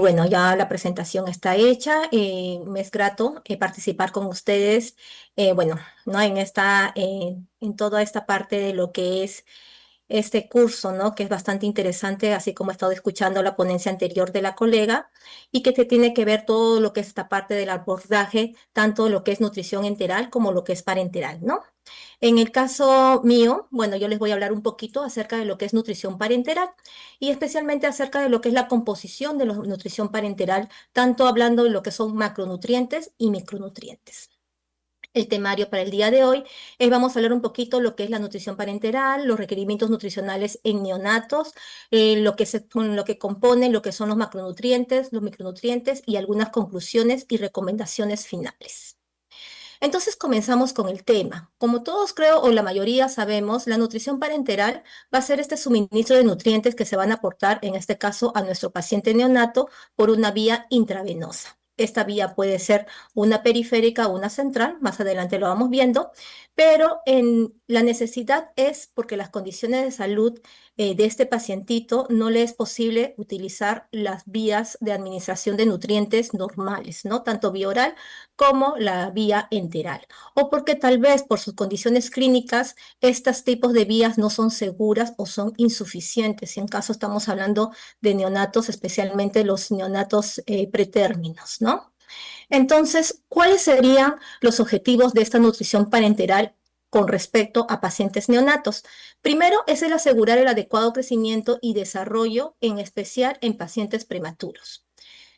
Bueno, ya la presentación está hecha. Me es grato participar con ustedes, bueno, ¿no? En toda esta parte de lo que es este curso, ¿no? Que es bastante interesante, así como he estado escuchando la ponencia anterior de la colega, y que tiene que ver todo lo que es esta parte del abordaje, tanto lo que es nutrición enteral como lo que es parenteral, ¿no? En el caso mío, bueno, yo les voy a hablar un poquito acerca de lo que es nutrición parenteral y especialmente acerca de lo que es la composición de la nutrición parenteral, tanto hablando de lo que son macronutrientes y micronutrientes. El temario para el día de hoy es, vamos a hablar un poquito lo que es la nutrición parenteral, los requerimientos nutricionales en neonatos, con lo que componen lo que son los macronutrientes, los micronutrientes y algunas conclusiones y recomendaciones finales. Entonces comenzamos con el tema. Como todos creo o la mayoría sabemos, la nutrición parenteral va a ser este suministro de nutrientes que se van a aportar, en este caso, a nuestro paciente neonato por una vía intravenosa. Esta vía puede ser una periférica o una central, más adelante lo vamos viendo, pero la necesidad es porque las condiciones de salud de este pacientito no le es posible utilizar las vías de administración de nutrientes normales, ¿no? Tanto vía oral como la vía enteral, o porque tal vez por sus condiciones clínicas estos tipos de vías no son seguras o son insuficientes, y en caso estamos hablando de neonatos, especialmente los neonatos pretérminos, ¿no? Entonces, ¿cuáles serían los objetivos de esta nutrición parenteral con respecto a pacientes neonatos? Primero es el asegurar el adecuado crecimiento y desarrollo, en especial en pacientes prematuros.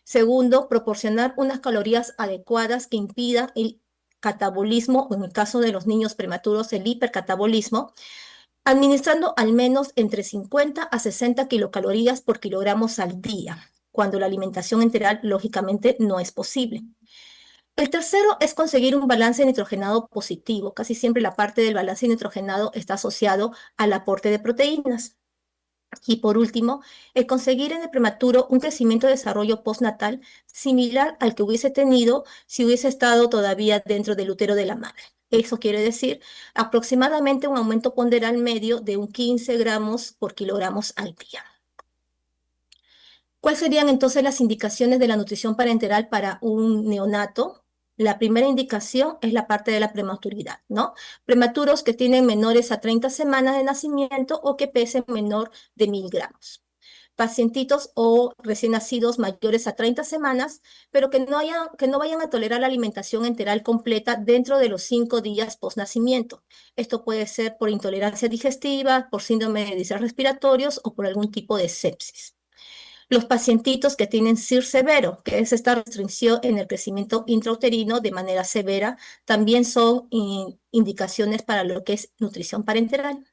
Segundo, proporcionar unas calorías adecuadas que impidan el catabolismo, o en el caso de los niños prematuros, el hipercatabolismo, administrando al menos entre 50 a 60 kilocalorías por kilogramos al día, cuando la alimentación enteral lógicamente no es posible. El tercero es conseguir un balance nitrogenado positivo. Casi siempre la parte del balance nitrogenado está asociado al aporte de proteínas. Y por último, el conseguir en el prematuro un crecimiento y desarrollo postnatal similar al que hubiese tenido si hubiese estado todavía dentro del útero de la madre. Eso quiere decir aproximadamente un aumento ponderal medio de un 15 gramos por kilogramos al día. ¿Cuáles serían entonces las indicaciones de la nutrición parenteral para un neonato? La primera indicación es la parte de la prematuridad, ¿no? Prematuros que tienen menores a 30 semanas de nacimiento o que pesen menor de 1000 gramos. Pacientitos o recién nacidos mayores a 30 semanas, pero que no vayan a tolerar la alimentación enteral completa dentro de los 5 días post-nacimiento. Esto puede ser por intolerancia digestiva, por síndrome de desastres respiratorios o por algún tipo de sepsis. Los pacientitos que tienen SIR severo, que es esta restricción en el crecimiento intrauterino de manera severa, también son indicaciones para lo que es nutrición parenteral.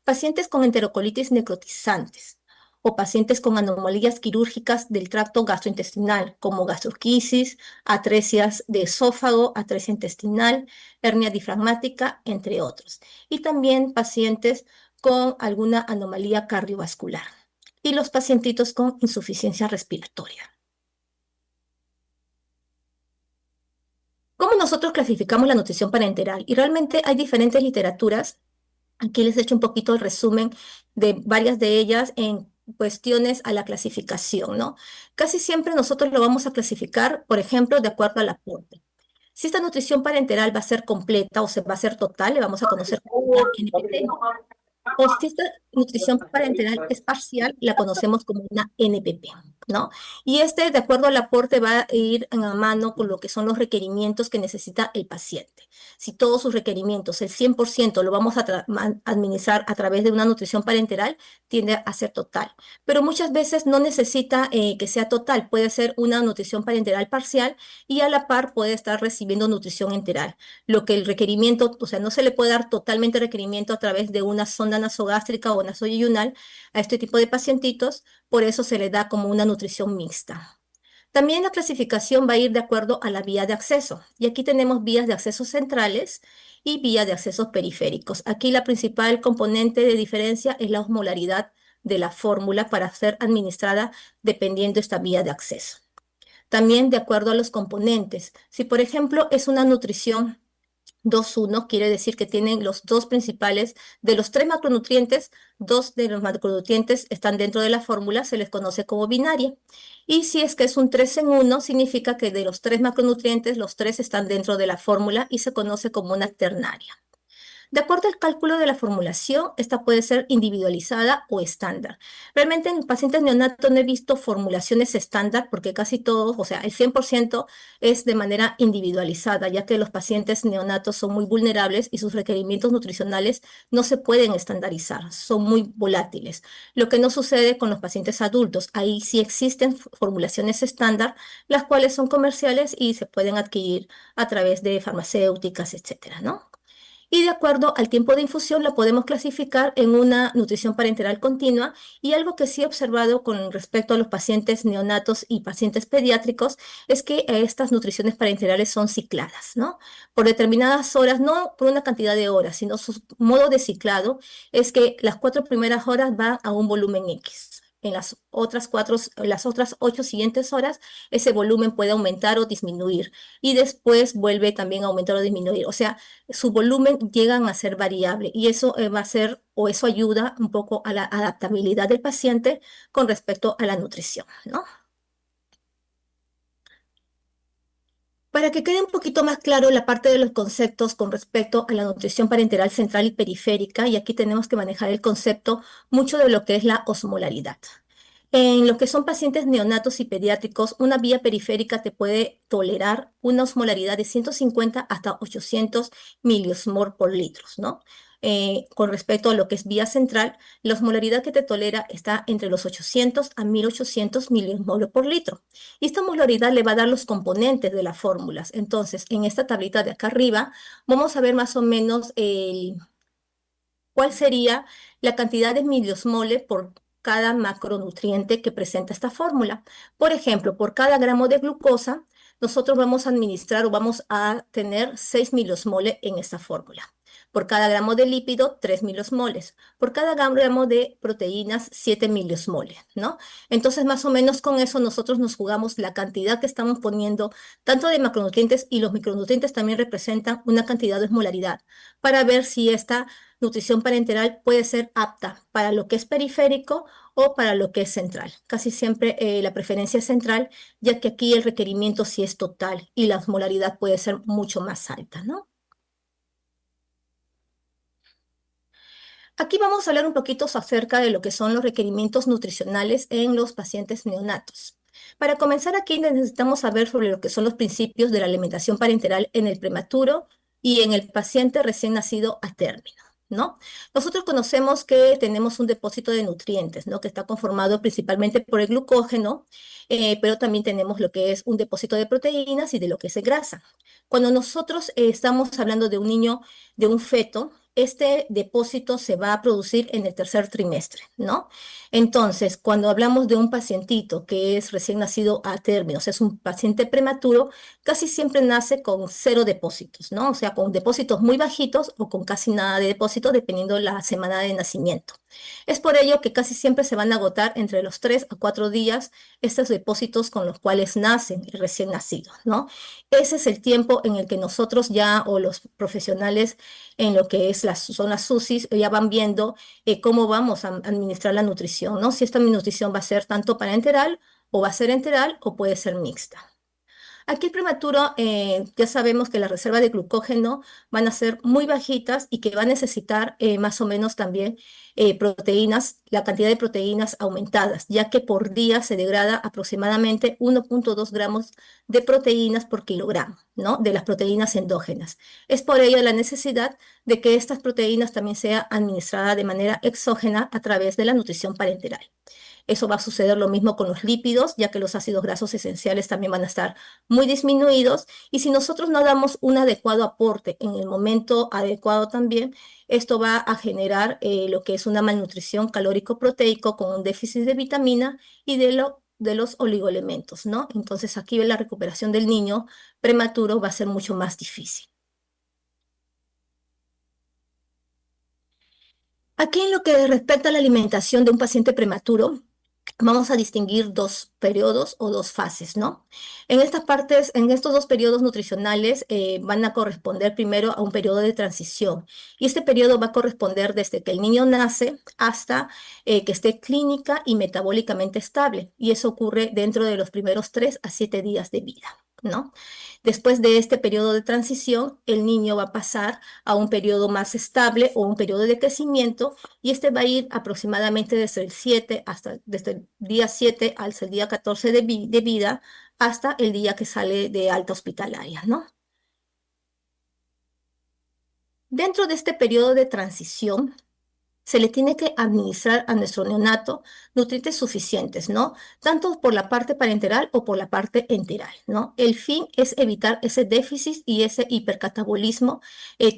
Pacientes con enterocolitis necrotizantes o pacientes con anomalías quirúrgicas del tracto gastrointestinal, como gastrosquisis, atresias de esófago, atresia intestinal, hernia difragmática, entre otros. Y también pacientes con alguna anomalía cardiovascular. Y los pacientitos con insuficiencia respiratoria. ¿Cómo nosotros clasificamos la nutrición parenteral? Y realmente hay diferentes literaturas. Aquí les he hecho un poquito el resumen de varias de ellas en cuestiones a la clasificación, ¿no? Casi siempre nosotros lo vamos a clasificar, por ejemplo, de acuerdo al aporte. Si esta nutrición parenteral va a ser completa o se va a ser total, le vamos a conocer como una NPT. O si esta nutrición parenteral es parcial, la conocemos como una NPP, ¿no? Y este, de acuerdo al aporte, va a ir en la mano con lo que son los requerimientos que necesita el paciente. Si todos sus requerimientos, el 100%, lo vamos a administrar a través de una nutrición parenteral, tiende a ser total. Pero muchas veces no necesita que sea total, puede ser una nutrición parenteral parcial y a la par puede estar recibiendo nutrición enteral. Lo que el requerimiento, o sea, no se le puede dar totalmente requerimiento a través de una sonda nasogástrica o nasoyeyunal a este tipo de pacientitos, por eso se le da como una nutrición mixta. También la clasificación va a ir de acuerdo a la vía de acceso. Y aquí tenemos vías de acceso centrales y vías de accesos periféricos. Aquí la principal componente de diferencia es la osmolaridad de la fórmula para ser administrada dependiendo de esta vía de acceso. También de acuerdo a los componentes. Si, por ejemplo, es una nutrición 2-1 quiere decir que tienen los dos principales, de los tres macronutrientes, dos de los macronutrientes están dentro de la fórmula, se les conoce como binaria. Y si es que es un 3 en 1, significa que de los tres macronutrientes, los tres están dentro de la fórmula y se conoce como una ternaria. De acuerdo al cálculo de la formulación, esta puede ser individualizada o estándar. Realmente en pacientes neonatos no he visto formulaciones estándar porque casi todos, o sea, el 100% es de manera individualizada, ya que los pacientes neonatos son muy vulnerables y sus requerimientos nutricionales no se pueden estandarizar, son muy volátiles. Lo que no sucede con los pacientes adultos. Ahí sí existen formulaciones estándar, las cuales son comerciales y se pueden adquirir a través de farmacéuticas, etcétera, ¿no? Y de acuerdo al tiempo de infusión la podemos clasificar en una nutrición parenteral continua y algo que sí he observado con respecto a los pacientes neonatos y pacientes pediátricos es que estas nutriciones parenterales son cicladas, ¿no? Por determinadas horas, no por una cantidad de horas, sino su modo de ciclado es que las 4 primeras horas van a un volumen X. En las otras 8 siguientes horas, ese volumen puede aumentar o disminuir y después vuelve también a aumentar o disminuir. O sea, su volumen llegan a ser variable y eso va a ser o eso ayuda un poco a la adaptabilidad del paciente con respecto a la nutrición, ¿no? Para que quede un poquito más claro la parte de los conceptos con respecto a la nutrición parenteral central y periférica, y aquí tenemos que manejar el concepto mucho de lo que es la osmolaridad. En lo que son pacientes neonatos y pediátricos, una vía periférica te puede tolerar una osmolaridad de 150 hasta 800 miliosmol por litro, ¿no? Con respecto a lo que es vía central, la osmolaridad que te tolera está entre los 800 a 1800 miliosmol por litro. Y esta osmolaridad le va a dar los componentes de las fórmulas. Entonces, en esta tablita de acá arriba, vamos a ver más o menos cuál sería la cantidad de miliosmoles por cada macronutriente que presenta esta fórmula. Por ejemplo, por cada gramo de glucosa, nosotros vamos a administrar o vamos a tener 6 miliosmoles en esta fórmula. Por cada gramo de lípido, 3 miliosmoles. Por cada gramo de proteínas, 7 miliosmoles, ¿no? Entonces, más o menos con eso nosotros nos jugamos la cantidad que estamos poniendo, tanto de macronutrientes y los micronutrientes también representan una cantidad de osmolaridad, para ver si esta nutrición parenteral puede ser apta para lo que es periférico o para lo que es central. Casi siempre la preferencia es central, ya que aquí el requerimiento sí es total y la osmolaridad puede ser mucho más alta, ¿no? Aquí vamos a hablar un poquito acerca de lo que son los requerimientos nutricionales en los pacientes neonatos. Para comenzar aquí necesitamos saber sobre lo que son los principios de la alimentación parenteral en el prematuro y en el paciente recién nacido a término, ¿no? Nosotros conocemos que tenemos un depósito de nutrientes, ¿no? Que está conformado principalmente por el glucógeno, pero también tenemos lo que es un depósito de proteínas y de lo que es grasa. Cuando nosotros estamos hablando de un niño, de un feto, este depósito se va a producir en el tercer trimestre, ¿no? Entonces, cuando hablamos de un pacientito que es recién nacido a término, o sea, es un paciente prematuro, casi siempre nace con cero depósitos, ¿no? O sea, con depósitos muy bajitos o con casi nada de depósito, dependiendo la semana de nacimiento. Es por ello que casi siempre se van a agotar entre los 3 a 4 días estos depósitos con los cuales nacen el recién nacido, ¿no? Ese es el tiempo en el que nosotros ya o los profesionales en lo que es son las SUSIs ya van viendo cómo vamos a administrar la nutrición, ¿no? Si esta nutrición va a ser tanto parenteral o va a ser enteral o puede ser mixta. Aquí el prematuro, ya sabemos que las reservas de glucógeno van a ser muy bajitas y que va a necesitar más o menos también proteínas, la cantidad de proteínas aumentadas, ya que por día se degrada aproximadamente 1,2 gramos de proteínas por kilogramo, ¿no? De las proteínas endógenas. Es por ello la necesidad de que estas proteínas también sean administradas de manera exógena a través de la nutrición parenteral. Eso va a suceder lo mismo con los lípidos, ya que los ácidos grasos esenciales también van a estar muy disminuidos. Y si nosotros no damos un adecuado aporte en el momento adecuado también, esto va a generar lo que es una malnutrición calórico-proteico con un déficit de vitamina y de los oligoelementos, ¿no? Entonces aquí la recuperación del niño prematuro va a ser mucho más difícil. Aquí en lo que respecta a la alimentación de un paciente prematuro, vamos a distinguir dos periodos o dos fases, ¿no? En estas partes, en estos dos periodos nutricionales van a corresponder primero a un periodo de transición y este periodo va a corresponder desde que el niño nace hasta que esté clínica y metabólicamente estable y eso ocurre dentro de los primeros 3 a 7 días de vida, ¿no? Después de este periodo de transición, el niño va a pasar a un periodo más estable o un periodo de crecimiento y este va a ir aproximadamente desde el día 7 hasta el día 14 de vida hasta el día que sale de alta hospitalaria, ¿no? Dentro de este periodo de transición, se le tiene que administrar a nuestro neonato nutrientes suficientes, ¿no? Tanto por la parte parenteral o por la parte enteral, ¿no? El fin es evitar ese déficit y ese hipercatabolismo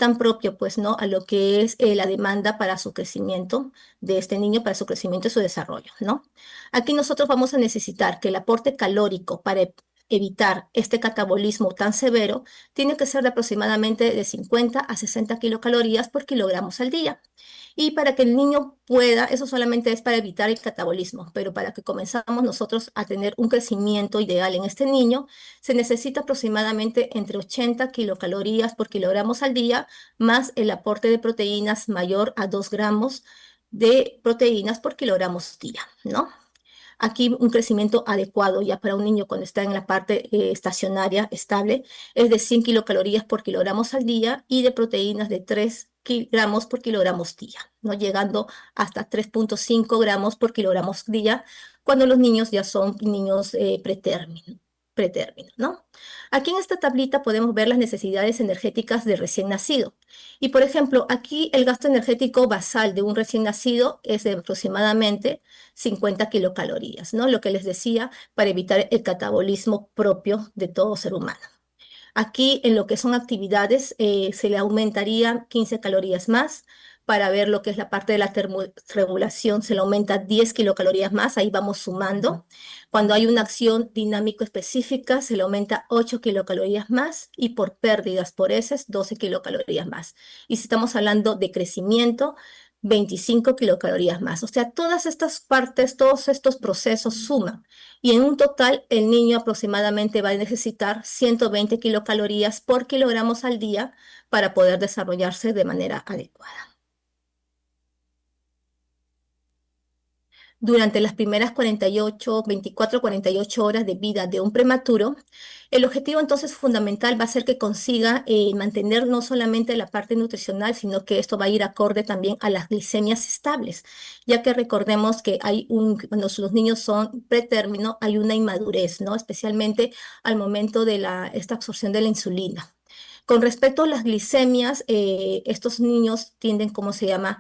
tan propio, pues, ¿no? A lo que es la demanda para su crecimiento de este niño, para su crecimiento y su desarrollo, ¿no? Aquí nosotros vamos a necesitar que el aporte calórico para evitar este catabolismo tan severo tiene que ser de aproximadamente de 50 a 60 kilocalorías por kilogramos al día. Y para que el niño pueda, eso solamente es para evitar el catabolismo, pero para que comenzamos nosotros a tener un crecimiento ideal en este niño, se necesita aproximadamente entre 80 kilocalorías por kilogramos al día, más el aporte de proteínas mayor a 2 gramos de proteínas por kilogramos día, ¿no? Aquí un crecimiento adecuado ya para un niño cuando está en la parte estacionaria estable es de 100 kilocalorías por kilogramos al día y de proteínas de 3 gramos por kilogramos día, ¿no? Llegando hasta 3,5 gramos por kilogramos día cuando los niños ya son niños pretérmino, ¿no? Aquí en esta tablita podemos ver las necesidades energéticas de recién nacido. Y por ejemplo, aquí el gasto energético basal de un recién nacido es de aproximadamente 50 kilocalorías, ¿no? Lo que les decía, para evitar el catabolismo propio de todo ser humano. Aquí en lo que son actividades se le aumentaría 15 calorías más. Para ver lo que es la parte de la termorregulación se le aumenta 10 kilocalorías más, ahí vamos sumando. Cuando hay una acción dinámico específica se le aumenta 8 kilocalorías más y por pérdidas por heces 12 kilocalorías más. Y si estamos hablando de crecimiento, 25 kilocalorías más. O sea, todas estas partes, todos estos procesos suman y en un total el niño aproximadamente va a necesitar 120 kilocalorías por kilogramos al día para poder desarrollarse de manera adecuada. Durante las primeras 24, 48 horas de vida de un prematuro, el objetivo entonces fundamental va a ser que consiga mantener no solamente la parte nutricional, sino que esto va a ir acorde también a las glicemias estables, ya que recordemos que cuando los niños son pretérmino, hay una inmadurez, ¿no? Especialmente al momento de esta absorción de la insulina. Con respecto a las glicemias, estos niños tienden, ¿cómo se llama?,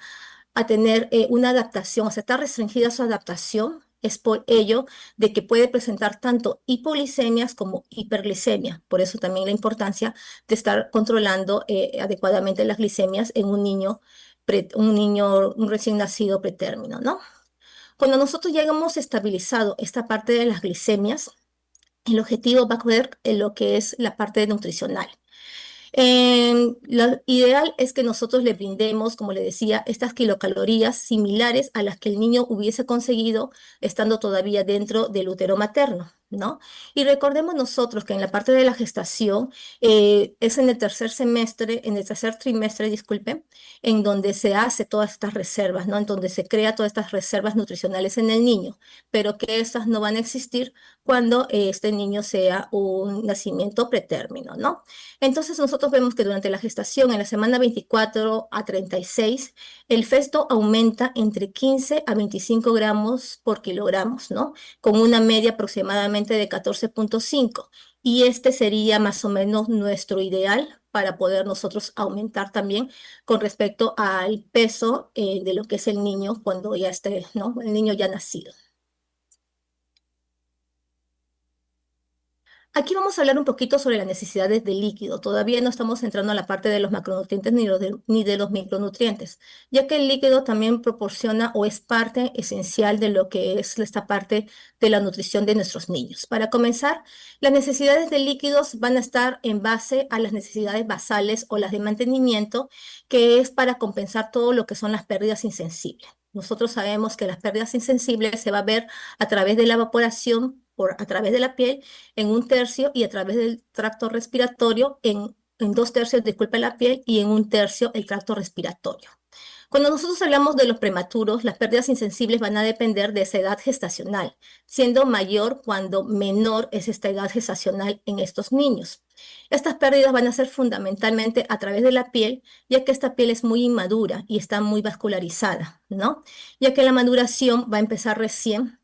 a tener una adaptación, o sea, está restringida su adaptación. Es por ello de que puede presentar tanto hipoglicemias como hiperglicemia. Por eso también la importancia de estar controlando adecuadamente las glicemias en un recién nacido pretérmino, ¿no? Cuando nosotros ya hemos estabilizado esta parte de las glicemias, el objetivo va a ser lo que es la parte nutricional. Lo ideal es que nosotros le brindemos, como le decía, estas kilocalorías similares a las que el niño hubiese conseguido estando todavía dentro del útero materno, ¿no? Y recordemos nosotros que en la parte de la gestación es en el tercer semestre, en el tercer trimestre, disculpe, en donde se hace todas estas reservas, ¿no? En donde se crea todas estas reservas nutricionales en el niño, pero que estas no van a existir cuando este niño sea un nacimiento pretérmino, ¿no? Entonces nosotros vemos que durante la gestación, en la semana 24 a 36, el feto aumenta entre 15 a 25 gramos por kilogramos, ¿no? Con una media aproximadamente de 14,5. Y este sería más o menos nuestro ideal para poder nosotros aumentar también con respecto al peso de lo que es el niño cuando ya esté, ¿no? El niño ya nacido. Aquí vamos a hablar un poquito sobre las necesidades de líquido. Todavía no estamos entrando a la parte de los macronutrientes ni de los micronutrientes, ya que el líquido también proporciona o es parte esencial de lo que es esta parte de la nutrición de nuestros niños. Para comenzar, las necesidades de líquidos van a estar en base a las necesidades basales o las de mantenimiento, que es para compensar todo lo que son las pérdidas insensibles. Nosotros sabemos que las pérdidas insensibles se va a ver a través de la evaporación, a través de la piel en un tercio y a través del tracto respiratorio en dos tercios, disculpe, la piel y en un tercio el tracto respiratorio. Cuando nosotros hablamos de los prematuros, las pérdidas insensibles van a depender de esa edad gestacional, siendo mayor cuando menor es esta edad gestacional en estos niños. Estas pérdidas van a ser fundamentalmente a través de la piel, ya que esta piel es muy inmadura y está muy vascularizada, ¿no? Ya que la maduración va a empezar recién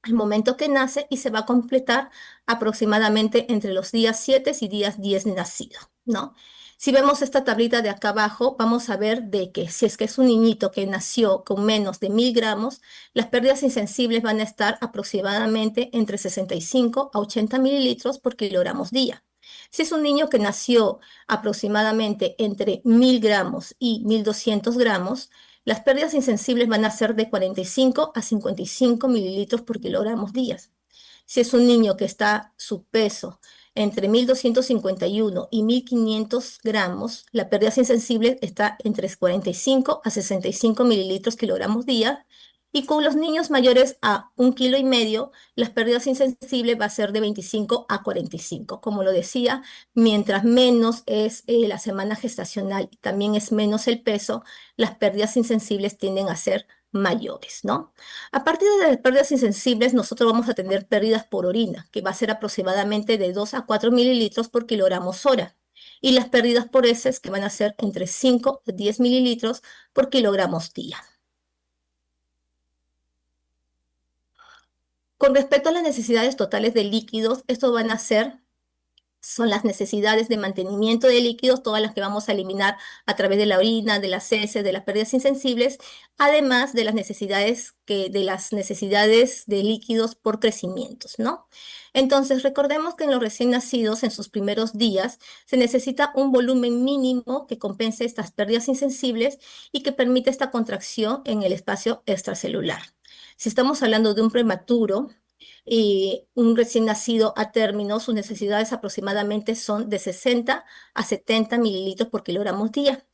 al momento que nace y se va a completar aproximadamente entre los días 7 y días 10 de nacido, ¿no? Si vemos esta tablita de acá abajo, vamos a ver de que si es que es un niñito que nació con menos de 1000 gramos, las pérdidas insensibles van a estar aproximadamente entre 65 a 80 mililitros por kilogramos día. Si es un niño que nació aproximadamente entre 1000 gramos y 1200 gramos, las pérdidas insensibles van a ser de 45 a 55 mililitros por kilogramos días. Si es un niño que está su peso entre 1251 y 1500 gramos, la pérdida insensible está entre 45 a 65 mililitros kilogramos día. Y con los niños mayores a 1,5 kilos, las pérdidas insensibles va a ser de 25 a 45. Como lo decía, mientras menos es la semana gestacional y también es menos el peso, las pérdidas insensibles tienden a ser mayores, ¿no? A partir de las pérdidas insensibles, nosotros vamos a tener pérdidas por orina, que va a ser aproximadamente de 2 a 4 mililitros por kilogramos hora. Y las pérdidas por heces, que van a ser entre 5 a 10 mililitros por kilogramos día. Con respecto a las necesidades totales de líquidos, estos van a ser son las necesidades de mantenimiento de líquidos, todas las que vamos a eliminar a través de la orina, de las heces, de las pérdidas insensibles, además de las necesidades de líquidos por crecimientos, ¿no? Entonces, recordemos que en los recién nacidos, en sus primeros días, se necesita un volumen mínimo que compense estas pérdidas insensibles y que permita esta contracción en el espacio extracelular. Si estamos hablando de un prematuro, y un recién nacido a término, sus necesidades aproximadamente son de 60 a 70 mililitros por kilogramos día,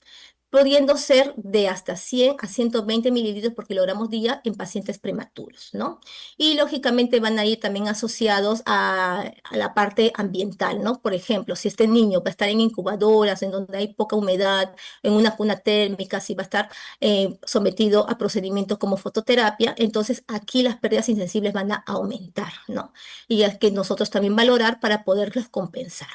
pudiendo ser de hasta 100 a 120 mililitros por kilogramos día en pacientes prematuros, ¿no? Y lógicamente van a ir también asociados a la parte ambiental, ¿no? Por ejemplo, si este niño va a estar en incubadoras, en donde hay poca humedad, en una cuna térmica, si va a estar sometido a procedimientos como fototerapia, entonces aquí las pérdidas insensibles van a aumentar, ¿no? Y es que nosotros también valorar para poderlos compensar.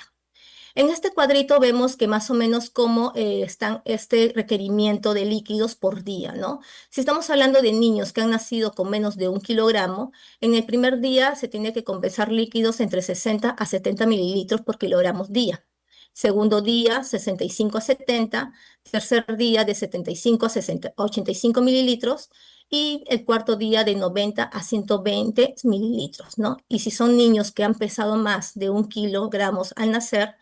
En este cuadrito vemos que más o menos cómo están este requerimiento de líquidos por día, ¿no? Si estamos hablando de niños que han nacido con menos de 1 kilogramo, en el primer día se tiene que compensar líquidos entre 60 a 70 mililitros por kilogramos día. Segundo día, 65 a 70. Tercer día, de 75 a 85 mililitros. Y el cuarto día, de 90 a 120 mililitros, ¿no? Y si son niños que han pesado más de 1 kilogramo al nacer,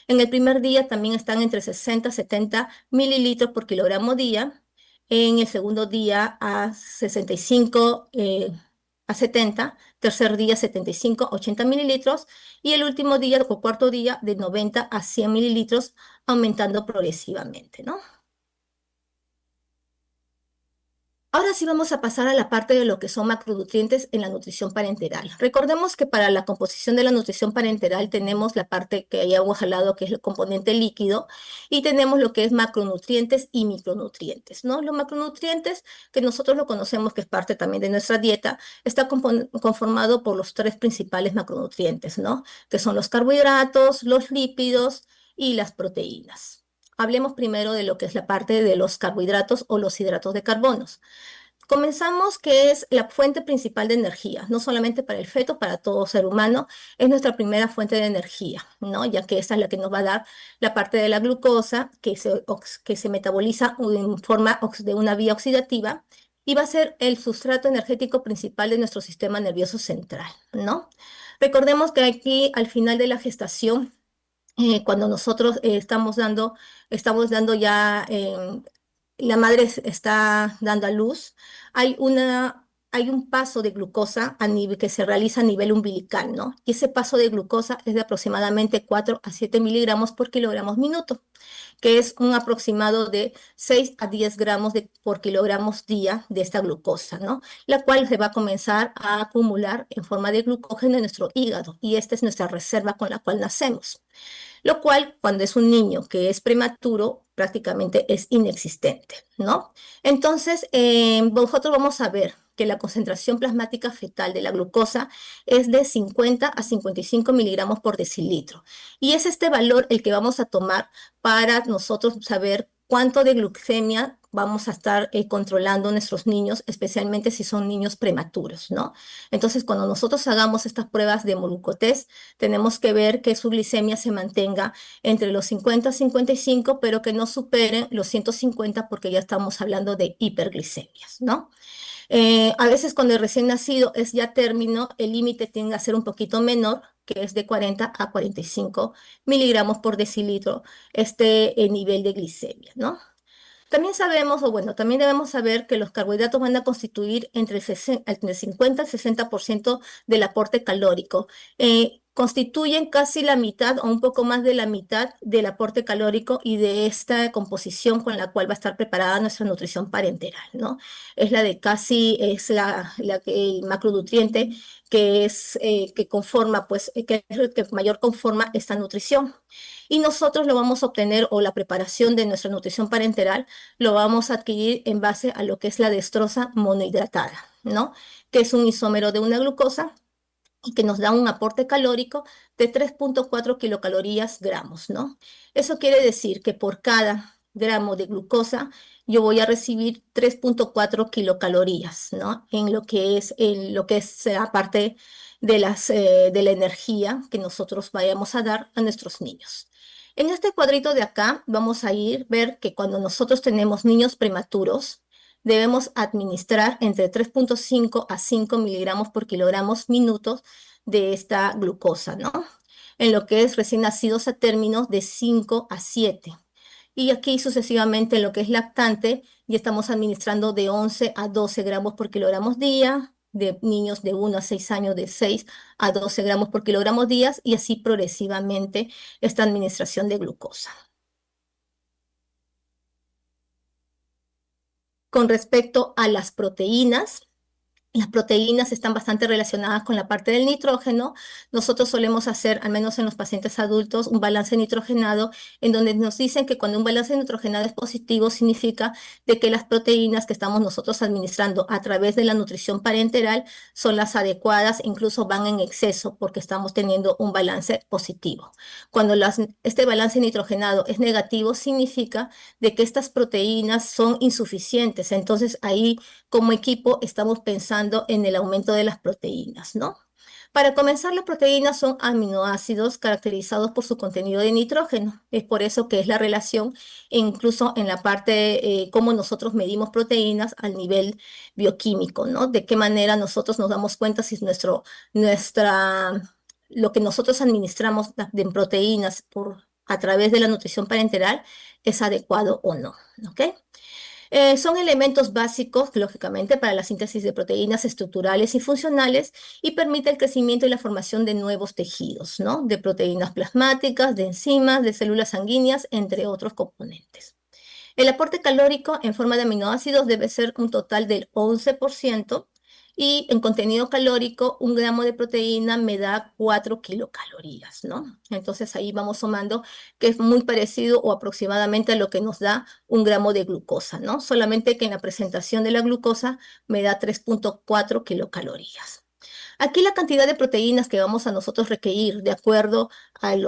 en el primer día también están entre 60 a 70 mililitros por kilogramo día. En el segundo día a 65 a 70. Tercer día 75 a 80 mililitros. Y el último día o cuarto día de 90 a 100 mililitros, aumentando progresivamente, ¿no? Ahora sí vamos a pasar a la parte de lo que son macronutrientes en la nutrición parenteral. Recordemos que para la composición de la nutrición parenteral tenemos la parte que ya hemos hablado, que es el componente líquido, y tenemos lo que es macronutrientes y micronutrientes, ¿no? Los macronutrientes, que nosotros lo conocemos, que es parte también de nuestra dieta, está conformado por los tres principales macronutrientes, ¿no? Que son los carbohidratos, los lípidos y las proteínas. Hablemos primero de lo que es la parte de los carbohidratos o los hidratos de carbono. Comenzamos que es la fuente principal de energía, no solamente para el feto, para todo ser humano, es nuestra primera fuente de energía, ¿no? Ya que esa es la que nos va a dar la parte de la glucosa que se metaboliza en forma de una vía oxidativa y va a ser el sustrato energético principal de nuestro sistema nervioso central, ¿no? Recordemos que aquí al final de la gestación, cuando nosotros estamos dando ya la madre está dando a luz, hay hay un paso de glucosa a nivel, que se realiza a nivel umbilical, ¿no? Y ese paso de glucosa es de aproximadamente 4 a 7 miligramos por kilogramos minuto, que es un aproximado de 6 a 10 gramos por kilogramos día de esta glucosa, ¿no? La cual se va a comenzar a acumular en forma de glucógeno en nuestro hígado, y esta es nuestra reserva con la cual nacemos, lo cual cuando es un niño que es prematuro prácticamente es inexistente, ¿no? Entonces, nosotros vamos a ver que la concentración plasmática fetal de la glucosa es de 50 a 55 miligramos por decilitro. Y es este valor el que vamos a tomar para nosotros saber cuánto de glucemia vamos a estar controlando nuestros niños, especialmente si son niños prematuros, ¿no? Entonces, cuando nosotros hagamos estas pruebas de glucotés, tenemos que ver que su glicemia se mantenga entre los 50 y 55, pero que no superen los 150 porque ya estamos hablando de hiperglicemias, ¿no? A veces cuando el recién nacido es ya término, el límite tiende a ser un poquito menor, que es de 40 a 45 miligramos por decilitro, nivel de glicemia, ¿no? También sabemos, o bueno, también debemos saber que los carbohidratos van a constituir entre el 50 al 60% del aporte calórico. Constituyen casi la mitad o un poco más de la mitad del aporte calórico y de esta composición con la cual va a estar preparada nuestra nutrición parenteral, ¿no? Es la de casi, es el macronutriente que conforma, pues, que es el que mayor conforma esta nutrición. Y nosotros lo vamos a obtener, o la preparación de nuestra nutrición parenteral, lo vamos a adquirir en base a lo que es la dextrosa monohidratada, ¿no? Que es un isómero de una glucosa y que nos da un aporte calórico de 3,4 kilocalorías gramos, ¿no? Eso quiere decir que por cada gramo de glucosa yo voy a recibir 3,4 kilocalorías, ¿no? En lo que es aparte de la energía que nosotros vayamos a dar a nuestros niños. En este cuadrito de acá vamos a ver que cuando nosotros tenemos niños prematuros, debemos administrar entre 3,5 a 5 miligramos por kilogramos minutos de esta glucosa, ¿no? En lo que es recién nacidos a términos de 5 a 7. Y aquí sucesivamente en lo que es lactante, ya estamos administrando de 11 a 12 gramos por kilogramos día, de niños de 1 a 6 años de 6 a 12 gramos por kilogramos días, y así progresivamente esta administración de glucosa. Con respecto a las proteínas están bastante relacionadas con la parte del nitrógeno. Nosotros solemos hacer, al menos en los pacientes adultos, un balance nitrogenado, en donde nos dicen que cuando un balance nitrogenado es positivo, significa de que las proteínas que estamos nosotros administrando a través de la nutrición parenteral son las adecuadas, incluso van en exceso porque estamos teniendo un balance positivo. Cuando este balance nitrogenado es negativo, significa de que estas proteínas son insuficientes. Entonces ahí como equipo estamos pensando en el aumento de las proteínas, ¿no? Para comenzar, las proteínas son aminoácidos caracterizados por su contenido de nitrógeno. Es por eso que es la relación, incluso en la parte, cómo nosotros medimos proteínas al nivel bioquímico, ¿no? De qué manera nosotros nos damos cuenta si lo que nosotros administramos de proteínas a través de la nutrición parenteral es adecuado o no, ¿ok? Son elementos básicos, lógicamente, para la síntesis de proteínas estructurales y funcionales, y permite el crecimiento y la formación de nuevos tejidos, ¿no? De proteínas plasmáticas, de enzimas, de células sanguíneas, entre otros componentes. El aporte calórico en forma de aminoácidos debe ser un total del 11%, y en contenido calórico, un gramo de proteína me da 4 kilocalorías, ¿no? Entonces ahí vamos sumando, que es muy parecido o aproximadamente a lo que nos da un gramo de glucosa, ¿no? Solamente que en la presentación de la glucosa me da 3,4 kilocalorías. Aquí la cantidad de proteínas que vamos a nosotros requerir de acuerdo al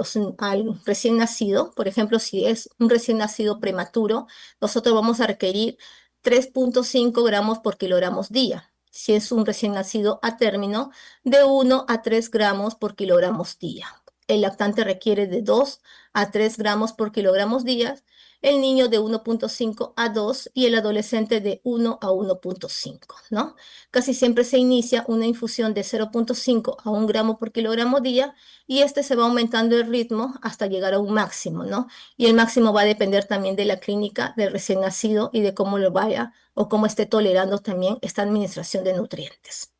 recién nacido, por ejemplo, si es un recién nacido prematuro, nosotros vamos a requerir 3,5 gramos por kilogramos día. Si es un recién nacido a término, de 1 a 3 gramos por kilogramos día. el lactante requiere de 2 a 3 gramos por kilogramos día, el niño de 1,5 a 2 y el adolescente de 1 a 1,5, ¿no? Casi siempre se inicia una infusión de 0,5 a 1 gramo por kilogramo día y este se va aumentando el ritmo hasta llegar a un máximo, ¿no? Y el máximo va a depender también de la clínica del recién nacido y de cómo lo vaya o cómo esté tolerando también esta administración de nutrientes.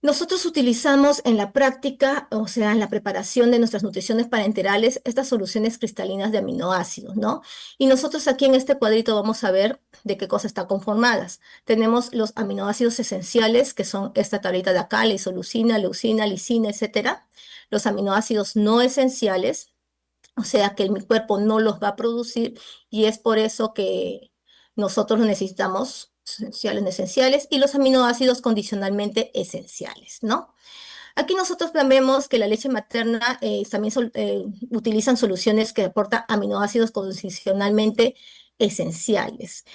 Nosotros utilizamos en la práctica, o sea, en la preparación de nuestras nutriciones parenterales, estas soluciones cristalinas de aminoácidos, ¿no? Y nosotros aquí en este cuadrito vamos a ver de qué cosas están conformadas. Tenemos los aminoácidos esenciales, que son esta tablita de acá, la isoleucina, leucina, lisina, etcétera. Los aminoácidos no esenciales, o sea, que mi cuerpo no los va a producir y es por eso que nosotros los necesitamos esenciales y los aminoácidos condicionalmente esenciales, ¿no? Aquí nosotros vemos que la leche materna también utilizan soluciones que aportan aminoácidos condicionalmente esenciales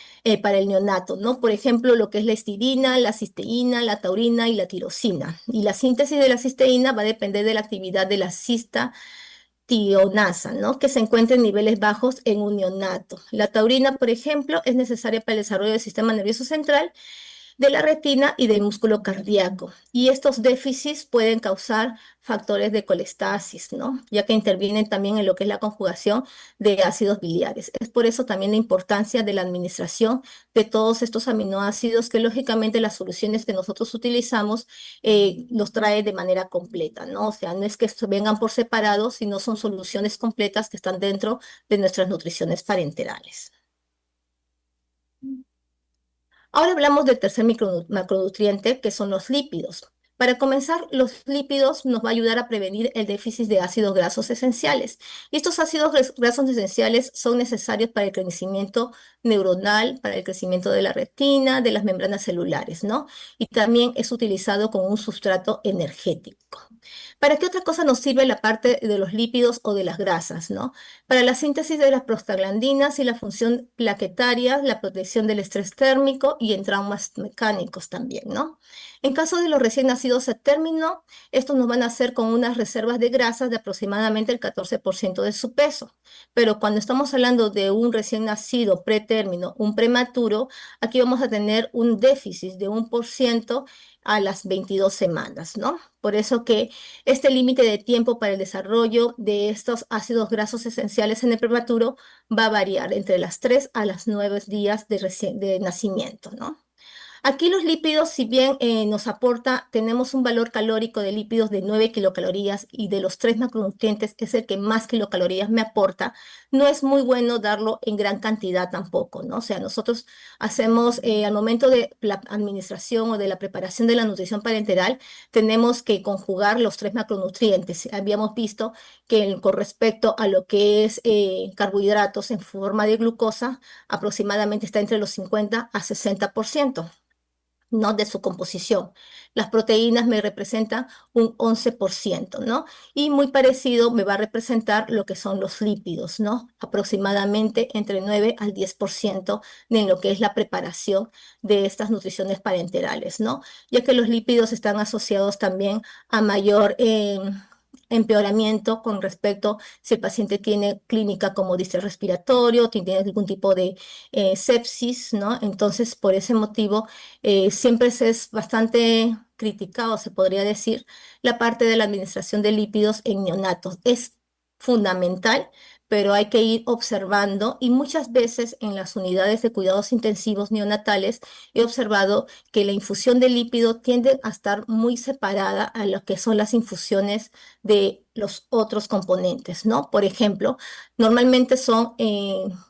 para el neonato, ¿no? Por ejemplo, lo que es la histidina, la cisteína, la taurina y la tirosina. Y la síntesis de la cisteína va a depender de la actividad de la cista tionasa, ¿no? Que se encuentra en niveles bajos en un neonato. La taurina, por ejemplo, es necesaria para el desarrollo del sistema nervioso central, de la retina y del músculo cardíaco. Y estos déficits pueden causar factores de colestasis, ¿no? Ya que intervienen también en lo que es la conjugación de ácidos biliares. Es por eso también la importancia de la administración de todos estos aminoácidos que lógicamente las soluciones que nosotros utilizamos los trae de manera completa, ¿no? O sea, no es que vengan por separado, sino son soluciones completas que están dentro de nuestras nutriciones parenterales. Ahora hablamos del tercer macronutriente, que son los lípidos. Para comenzar, los lípidos nos va a ayudar a prevenir el déficit de ácidos grasos esenciales. Y estos ácidos grasos esenciales son necesarios para el crecimiento neuronal, para el crecimiento de la retina, de las membranas celulares, ¿no? Y también es utilizado como un sustrato energético. ¿Para qué otra cosa nos sirve la parte de los lípidos o de las grasas, ¿no? Para la síntesis de las prostaglandinas y la función plaquetaria, la protección del estrés térmico y en traumas mecánicos también, ¿no? En caso de los recién nacidos a término, estos nos van a hacer con unas reservas de grasas de aproximadamente el 14% de su peso. Pero cuando estamos hablando de un recién nacido pretérmino, un prematuro, aquí vamos a tener un déficit de 1% a las 22 semanas, ¿no? Por eso que este límite de tiempo para el desarrollo de estos ácidos grasos esenciales en el prematuro va a variar entre las 3 a las 9 días de nacimiento, ¿no? Aquí los lípidos, si bien nos aporta, tenemos un valor calórico de lípidos de 9 kilocalorías y de los tres macronutrientes es el que más kilocalorías me aporta, no es muy bueno darlo en gran cantidad tampoco, ¿no? O sea, nosotros hacemos, al momento de la administración o de la preparación de la nutrición parenteral, tenemos que conjugar los tres macronutrientes. Habíamos visto que con respecto a lo que es carbohidratos en forma de glucosa, aproximadamente está entre los 50 a 60%, ¿no? De su composición. Las proteínas me representan un 11%, ¿no? Y muy parecido me va a representar lo que son los lípidos, ¿no? Aproximadamente entre 9 al 10% en lo que es la preparación de estas nutriciones parenterales, ¿no? Ya que los lípidos están asociados también a mayor empeoramiento con respecto si el paciente tiene clínica como distrés respiratorio, tiene algún tipo de sepsis, ¿no? Entonces, por ese motivo, siempre se es bastante criticado, se podría decir, la parte de la administración de lípidos en neonatos. Es fundamental, pero hay que ir observando y muchas veces en las unidades de cuidados intensivos neonatales he observado que la infusión de lípido tiende a estar muy separada a lo que son las infusiones de los otros componentes, ¿no? Por ejemplo, normalmente son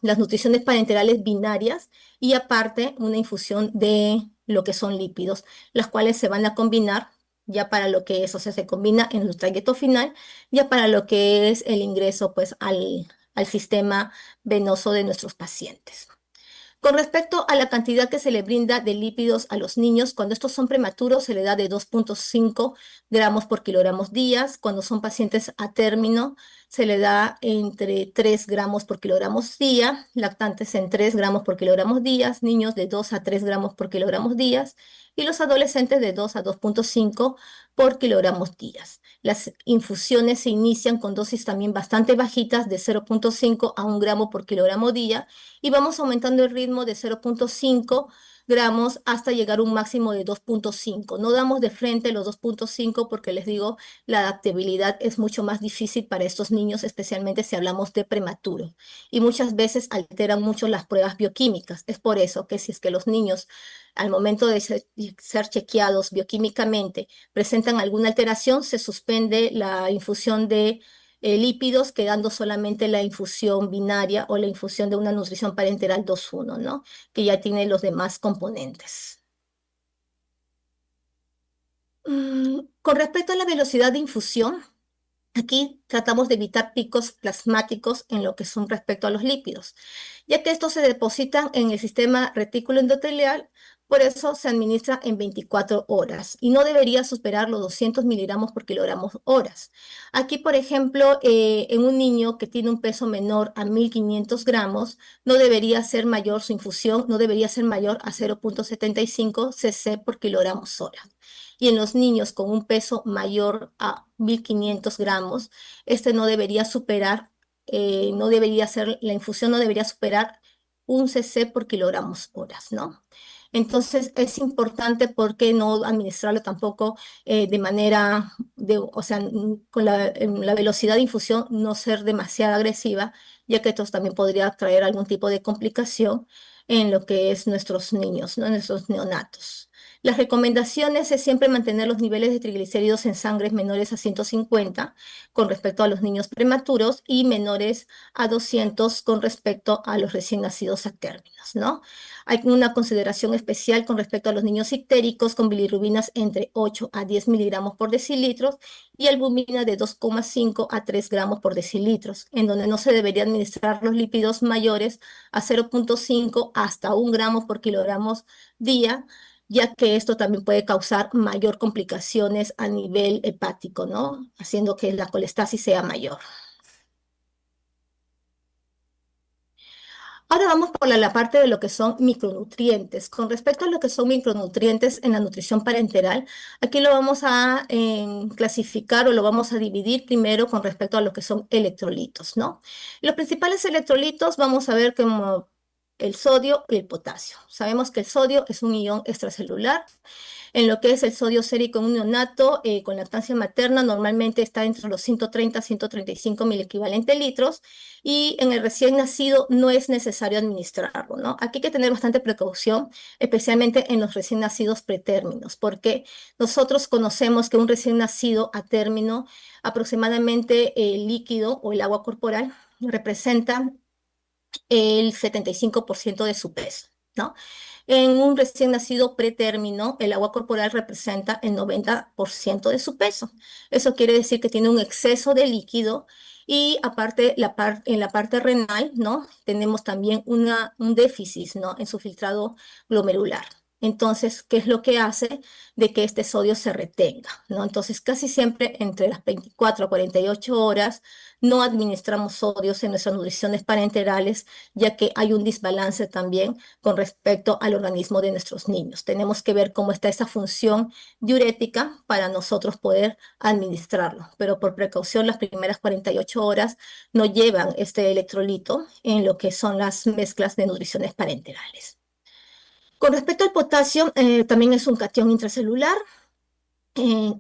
las nutriciones parenterales binarias y aparte una infusión de lo que son lípidos, las cuales se van a combinar ya para lo que es, o sea, se combina en el trayecto final, ya para lo que es el ingreso pues al sistema venoso de nuestros pacientes. Con respecto a la cantidad que se le brinda de lípidos a los niños, cuando estos son prematuros se le da de 2,5 gramos por kilogramos días. Cuando son pacientes a término se le da entre 3 gramos por kilogramos día, lactantes en 3 gramos por kilogramos días, niños de 2 a 3 gramos por kilogramos días y los adolescentes de 2 a 2,5 por kilogramos días. Las infusiones se inician con dosis también bastante bajitas de 0,5 a 1 gramo por kilogramo día y vamos aumentando el ritmo de 0,5 gramos hasta llegar a un máximo de 2,5. No damos de frente los 2,5 porque les digo, la adaptabilidad es mucho más difícil para estos niños, especialmente si hablamos de prematuro. Y muchas veces alteran mucho las pruebas bioquímicas. Es por eso que si es que los niños al momento de ser chequeados bioquímicamente presentan alguna alteración, se suspende la infusión de lípidos, quedando solamente la infusión binaria o la infusión de una nutrición parenteral 2:1, ¿no? Que ya tiene los demás componentes. Con respecto a la velocidad de infusión, aquí tratamos de evitar picos plasmáticos en lo que son respecto a los lípidos, ya que estos se depositan en el sistema retículo endotelial, por eso se administra en 24 horas y no debería superar los 200 miligramos por kilogramo horas. Aquí, por ejemplo, en un niño que tiene un peso menor a 1.500 gramos, no debería ser mayor su infusión, no debería ser mayor a 0,75 cc por kilogramos hora. Y en los niños con un peso mayor a 1.500 gramos, este no debería superar, no debería ser, la infusión no debería superar 1 cc por kilogramos horas, ¿no? Entonces es importante porque no administrarlo tampoco de manera, o sea, con la velocidad de infusión no ser demasiado agresiva, ya que esto también podría traer algún tipo de complicación en lo que es nuestros niños, ¿no? Nuestros neonatos. Las recomendaciones es siempre mantener los niveles de triglicéridos en sangre menores a 150 con respecto a los niños prematuros y menores a 200 con respecto a los recién nacidos a términos, ¿no? Hay una consideración especial con respecto a los niños ictéricos con bilirrubinas entre 8 a 10 miligramos por decilitro y albumina de 2,5 a 3 gramos por decilitro, en donde no se debería administrar los lípidos mayores a 0,5 hasta 1 gramo por kilogramos día, ya que esto también puede causar mayor complicaciones a nivel hepático, ¿no? Haciendo que la colestasis sea mayor. Ahora vamos por la parte de lo que son micronutrientes. Con respecto a lo que son micronutrientes en la nutrición parenteral, aquí lo vamos a clasificar o lo vamos a dividir primero con respecto a lo que son electrolitos, ¿no? Los principales electrolitos vamos a ver como el sodio y el potasio. Sabemos que el sodio es un ion extracelular. En lo que es el sodio sérico en un neonato con lactancia materna, normalmente está entre los 130 a 135 mil equivalente litros, y en el recién nacido no es necesario administrarlo, ¿no? Aquí hay que tener bastante precaución, especialmente en los recién nacidos pretérminos, porque nosotros conocemos que un recién nacido a término, aproximadamente el líquido o el agua corporal representa el 75% de su peso, ¿no? En un recién nacido pretérmino, el agua corporal representa el 90% de su peso. Eso quiere decir que tiene un exceso de líquido y aparte en la parte renal, ¿no? Tenemos también un déficit, ¿no? En su filtrado glomerular. Entonces, ¿qué es lo que hace de que este sodio se retenga, ¿no? Entonces, casi siempre entre las 24 a 48 horas no administramos sodios en nuestras nutriciones parenterales, ya que hay un desbalance también con respecto al organismo de nuestros niños. Tenemos que ver cómo está esa función diurética para nosotros poder administrarlo, pero por precaución las primeras 48 horas no llevan este electrolito en lo que son las mezclas de nutriciones parenterales. Con respecto al potasio, también es un catión intracelular.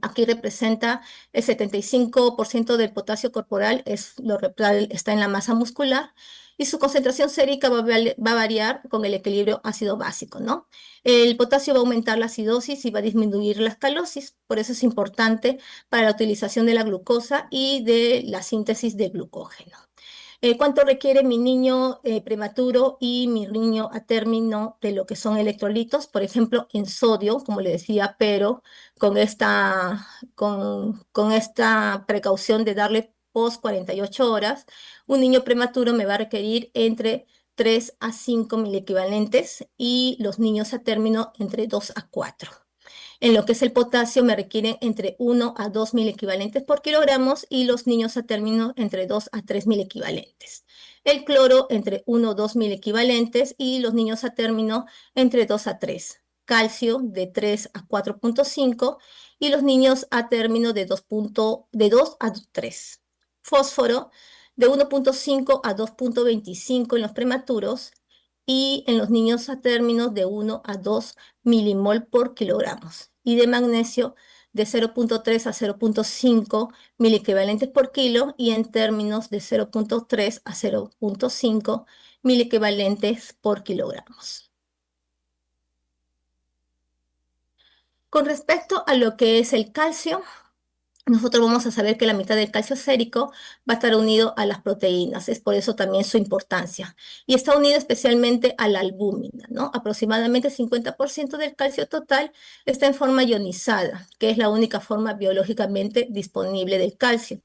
Aquí representa el 75% del potasio corporal, está en la masa muscular y su concentración sérica va a variar con el equilibrio ácido básico, ¿no? El potasio va a aumentar la acidosis y va a disminuir la escalosis, por eso es importante para la utilización de la glucosa y de la síntesis de glucógeno. ¿Cuánto requiere mi niño prematuro y mi niño a término de lo que son electrolitos? Por ejemplo, en sodio, como le decía, pero con esta precaución de darle post 48 horas, un niño prematuro me va a requerir entre 3 a 5 mil equivalentes y los niños a término entre 2 a 4. En lo que es el potasio me requieren entre 1 a 2 mil equivalentes por kilogramos y los niños a término entre 2 a 3 mil equivalentes. El cloro entre 1 a 2 mil equivalentes y los niños a término entre 2 a 3. calcio de 3 a 4,5 y los niños a término de 2 a 3. Fósforo de 1,5 a 2,25 en los prematuros y en los niños a términos de 1 a 2 milimol por kilogramos. Y de magnesio de 0,3 a 0,5 miliequivalentes por kilo y en términos de 0,3 a 0,5 miliequivalentes por kilogramos. Con respecto a lo que es el calcio, nosotros vamos a saber que la mitad del calcio sérico va a estar unido a las proteínas, es por eso también su importancia. Y está unido especialmente a la albúmina, ¿no? Aproximadamente 50% del calcio total está en forma ionizada, que es la única forma biológicamente disponible del calcio.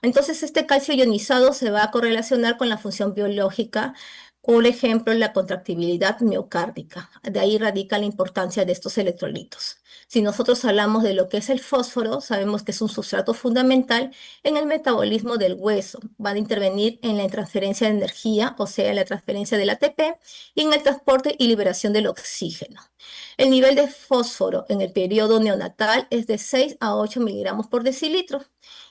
Entonces, este calcio ionizado se va a correlacionar con la función biológica, por ejemplo, la contractibilidad miocárdica. De ahí radica la importancia de estos electrolitos. Si nosotros hablamos de lo que es el fósforo, sabemos que es un sustrato fundamental en el metabolismo del hueso. Va a intervenir en la transferencia de energía, o sea, la transferencia del ATP, y en el transporte y liberación del oxígeno. El nivel de fósforo en el periodo neonatal es de 6 a 8 miligramos por decilitro.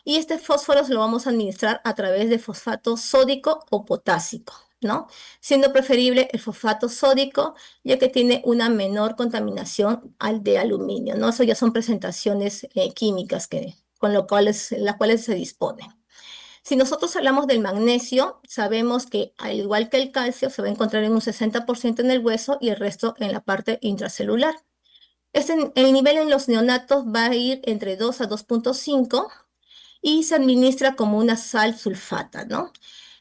Y este fósforo se lo vamos a administrar a través de fosfato sódico o potásico, ¿no? Siendo preferible el fosfato sódico, ya que tiene una menor contaminación al de aluminio, ¿no? Eso ya son presentaciones químicas con las cuales se dispone. Si nosotros hablamos del magnesio, sabemos que al igual que el calcio, se va a encontrar en un 60% en el hueso y el resto en la parte intracelular. El nivel en los neonatos va a ir entre 2 a 2,5 y se administra como una sal sulfata, ¿no?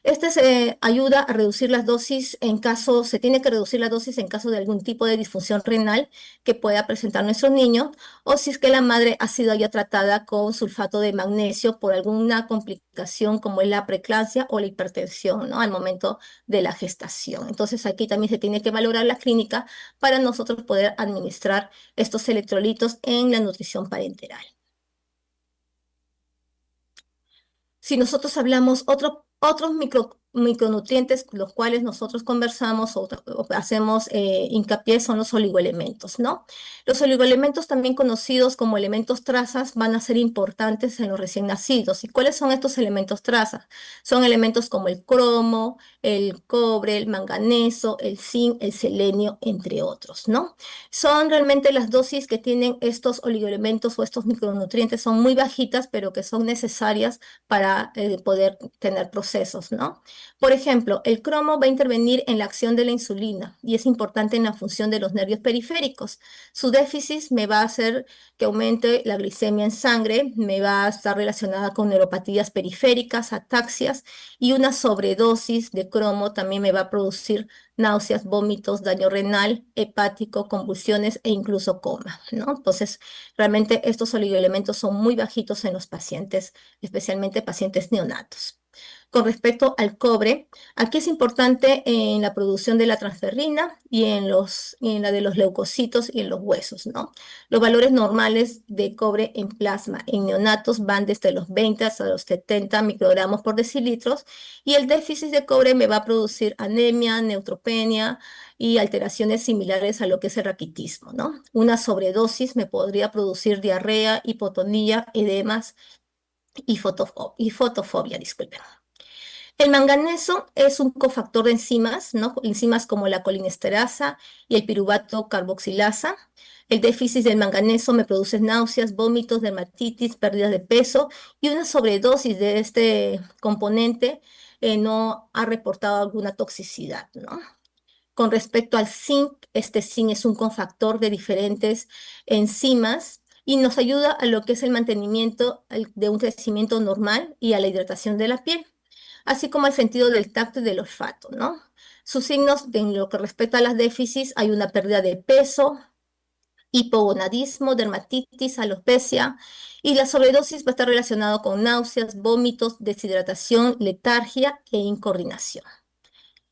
Este se ayuda a reducir las dosis se tiene que reducir la dosis en caso de algún tipo de disfunción renal que pueda presentar nuestro niño, o si es que la madre ha sido ya tratada con sulfato de magnesio por alguna complicación como es la preeclampsia o la hipertensión, ¿no? Al momento de la gestación. Entonces aquí también se tiene que valorar la clínica para nosotros poder administrar estos electrolitos en la nutrición parenteral. Si nosotros hablamos otros micronutrientes, los cuales nosotros conversamos o hacemos hincapié son los oligoelementos, ¿no? Los oligoelementos, también conocidos como elementos trazas, van a ser importantes en los recién nacidos. ¿Y cuáles son estos elementos trazas? Son elementos como el cromo, el cobre, el manganeso, el zinc, el selenio, entre otros, ¿no? Son realmente las dosis que tienen estos oligoelementos o estos micronutrientes, son muy bajitas, pero que son necesarias para poder tener procesos, ¿no? Por ejemplo, el cromo va a intervenir en la acción de la insulina y es importante en la función de los nervios periféricos. Su déficit me va a hacer que aumente la glicemia en sangre, me va a estar relacionada con neuropatías periféricas, ataxias, y una sobredosis de cromo también me va a producir náuseas, vómitos, daño renal, hepático, convulsiones e incluso coma, ¿no? Entonces, realmente estos oligoelementos son muy bajitos en los pacientes, especialmente pacientes neonatos. Con respecto al cobre, aquí es importante en la producción de la transferrina y en la de los leucocitos y en los huesos, ¿no? Los valores normales de cobre en plasma en neonatos van desde los 20 hasta los 70 microgramos por decilitros, y el déficit de cobre me va a producir anemia, neutropenia y alteraciones similares a lo que es el raquitismo, ¿no? Una sobredosis me podría producir diarrea, hipotonía, edemas y fotofobia, disculpen. El manganeso es un cofactor de enzimas, ¿no? Enzimas como la colinesterasa y el piruvato carboxilasa. El déficit del manganeso me produce náuseas, vómitos, dermatitis, pérdidas de peso, y una sobredosis de este componente no ha reportado alguna toxicidad, ¿no? Con respecto al zinc, este zinc es un cofactor de diferentes enzimas y nos ayuda a lo que es el mantenimiento de un crecimiento normal y a la hidratación de la piel, así como al sentido del tacto y del olfato, ¿no? Sus signos en lo que respecta a las déficits, hay una pérdida de peso, hipogonadismo, dermatitis, alopecia, y la sobredosis va a estar relacionado con náuseas, vómitos, deshidratación, letargia e incoordinación.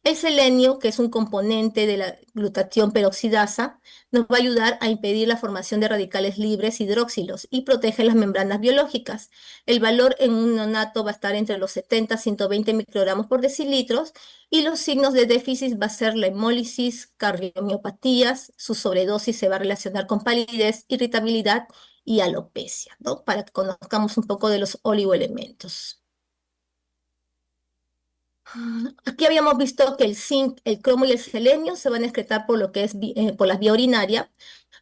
El selenio, que es un componente de la glutatión peroxidasa, nos va a ayudar a impedir la formación de radicales libres hidroxilos y protege las membranas biológicas. El valor en un neonato va a estar entre los 70 a 120 microgramos por decilitros y los signos de déficit va a ser la hemólisis, cardiomiopatías, su sobredosis se va a relacionar con palidez, irritabilidad y alopecia, ¿no? Para que conozcamos un poco de los oligoelementos. Aquí habíamos visto que el zinc, el cromo y el selenio se van a excretar por lo que es por la vía urinaria,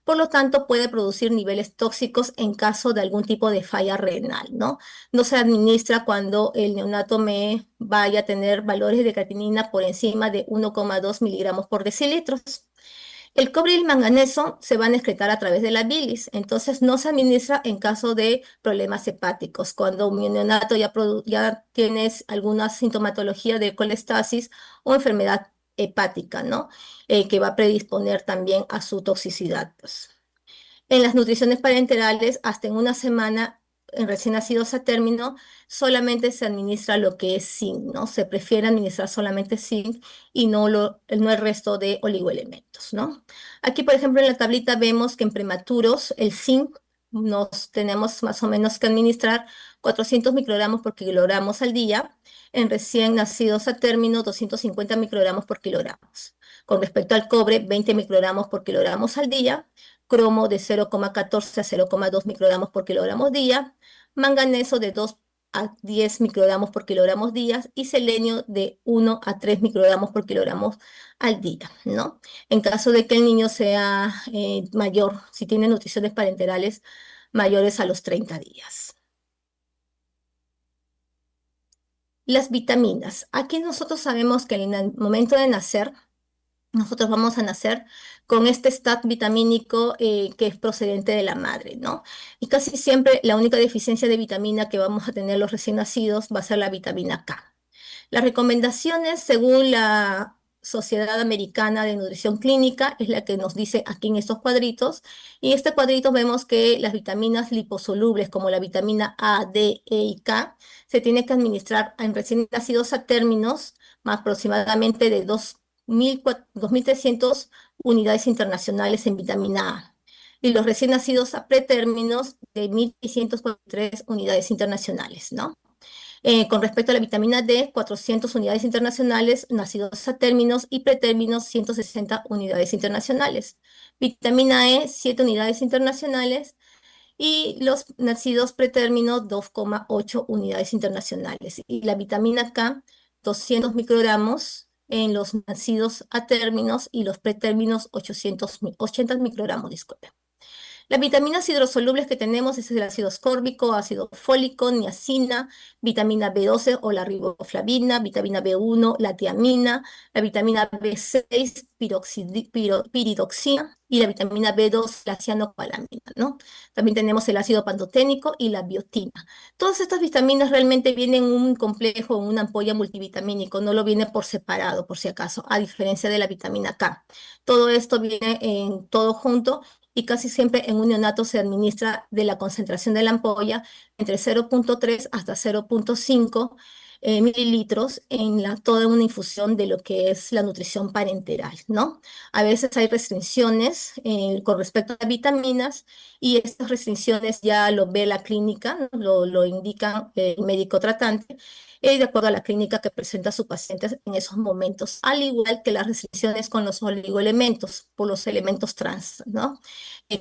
por lo tanto puede producir niveles tóxicos en caso de algún tipo de falla renal, ¿no? No se administra cuando el neonato me vaya a tener valores de creatinina por encima de 1,2 miligramos por decilitros. El cobre y el manganeso se van a excretar a través de la bilis, entonces no se administra en caso de problemas hepáticos. Cuando un neonato ya tienes alguna sintomatología de colestasis o enfermedad hepática, ¿no? Que va a predisponer también a su toxicidad, pues. En las nutriciones parenterales, hasta en una semana, en recién nacidos a término, solamente se administra lo que es zinc, ¿no? Se prefiere administrar solamente zinc y no el resto de oligoelementos, ¿no? Aquí, por ejemplo, en la tablita vemos que en prematuros el zinc nos tenemos más o menos que administrar 400 microgramos por kilogramos al día, en recién nacidos a término 250 microgramos por kilogramos. Con respecto al cobre, 20 microgramos por kilogramos al día, cromo de 0,14 a 0,2 microgramos por kilogramos día, manganeso de 2 a 10 microgramos por kilogramos día y selenio de 1 a 3 microgramos por kilogramos al día, ¿no? En caso de que el niño sea mayor, si tiene nutriciones parenterales mayores a los 30 días. Las vitaminas. Aquí nosotros sabemos que en el momento de nacer, nosotros vamos a nacer con este stat vitamínico que es procedente de la madre, ¿no? Y casi siempre la única deficiencia de vitamina que vamos a tener los recién nacidos va a ser la vitamina K. Las recomendaciones, según la Sociedad Americana de Nutrición Clínica, es la que nos dice aquí en estos cuadritos. Y en este cuadrito vemos que las vitaminas liposolubles, como la vitamina A, D, E y K, se tiene que administrar en recién nacidos a términos más aproximadamente de 2.300 unidades internacionales en vitamina A. Y los recién nacidos a pretérminos de 1.643 unidades internacionales, ¿no? Con respecto a la vitamina D, 400 unidades internacionales, nacidos a términos y pretérminos, 160 unidades internacionales. Vitamina E, 7 unidades internacionales y los nacidos pretérminos, 2,8 unidades internacionales. Y la vitamina K, 200 microgramos en los nacidos a términos y los pretérminos, 80 microgramos, disculpe. Las vitaminas hidrosolubles que tenemos es el ácido ascórbico, ácido fólico, niacina, vitamina B12 o la riboflavina, vitamina B1, la tiamina, la vitamina B6, piridoxina y la vitamina B2, la cianocobalamina, ¿no? También tenemos el ácido pantoténico y la biotina. Todas estas vitaminas realmente vienen en un complejo, en una ampolla multivitamínico, no lo viene por separado, por si acaso, a diferencia de la vitamina K. Todo esto viene en todo junto y casi siempre en un neonato se administra de la concentración de la ampolla entre 0,3 hasta 0,5 mililitros en toda una infusión de lo que es la nutrición parenteral, ¿no? A veces hay restricciones con respecto a vitaminas y estas restricciones ya lo ve la clínica, lo indica el médico tratante, de acuerdo a la clínica que presenta a su paciente en esos momentos, al igual que las restricciones con los oligoelementos, por los elementos trans, ¿no?